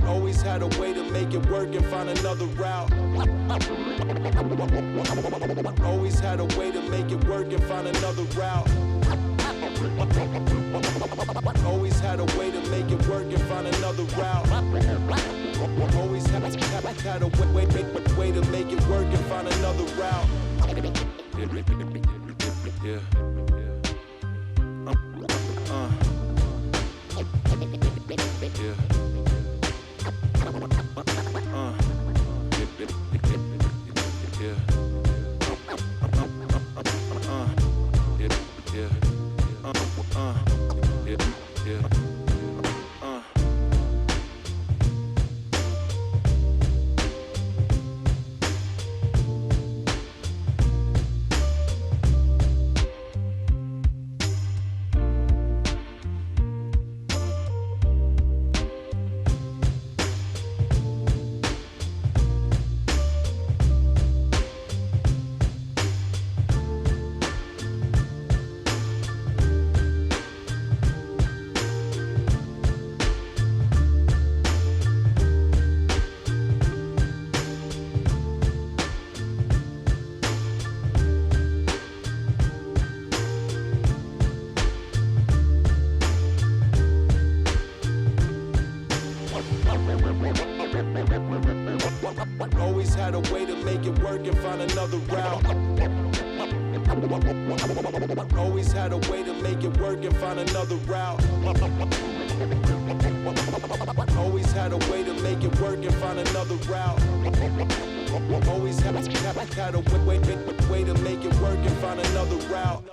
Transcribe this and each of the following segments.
Always had a way to make it work and find another route. Always had a way to make it work and find another route. Always had a way to make it work and find another route. Always had a way to make it work and find another route. Yeah. Yeah. Always had a way to make it work and find another route. Always had a way to make it work and find another route. Always had a way to make it work and find another route. Always had a way to make it work and find another route.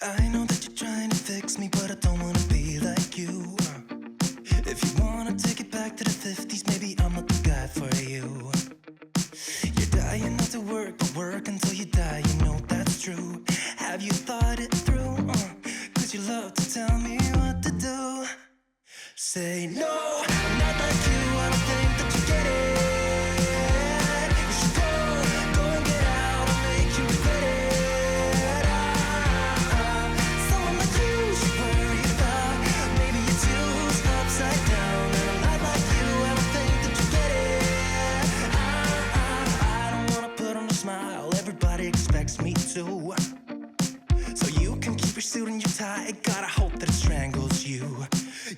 I know that you're trying to fix me, but I don't wanna be like you. If you wanna take it back to the 50s, maybe I'm not the guy for you. You're dying not to work, but work until you die, you know that's true. Have you thought it through? Cause you love to tell me what to do. Say no, I'm not like you, I don't think that you get it. You should go and get out, I'll make you regret it. Someone like you should worry about. Maybe it's you who's upside down, and I'm not like you, I don't think that you get it. I don't wanna put on a smile, everybody expects me to. So you can keep your suit and your tie, gotta hope that it strangles you.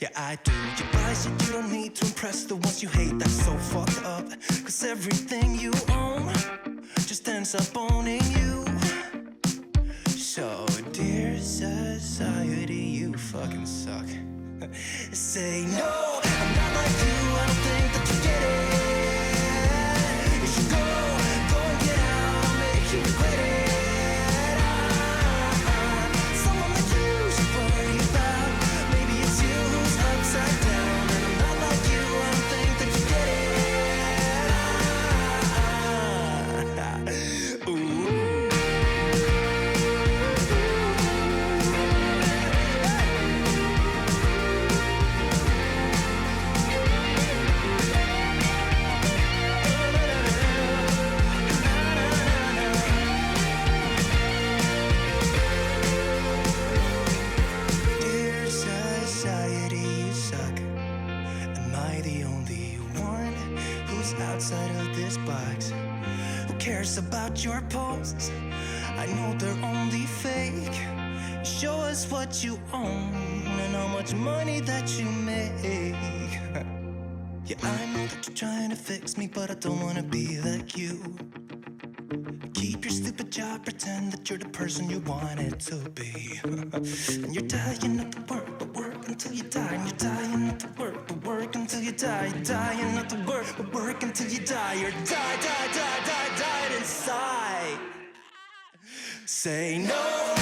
Yeah, I do. You buy shit you don't need to impress the ones you hate, that's so fucked up. Cause everything you own just ends up owning you. So, dear society, you fucking suck. Say no, I'm not like you, I don't think that you get it. You should go and get out, I'll make you regret it. Someone like you should worry about. Maybe it's you who's upside down, and I'm not like you, I don't think that you get it. Ooh. Dear society, you suck. Am I the only one who's outside of this box? Who cares about your posts? I know they're only fake. Show us what you own and how much money that you make. Yeah, I know that you're trying to fix me, but I don't wanna be like you. Keep your stupid job, pretend that you're the person you wanted to be. And you're dying not to work, but work until you die. And you're dying not to work, but work until you die. You're dying not to work, but work until you die. You're died inside. Say no.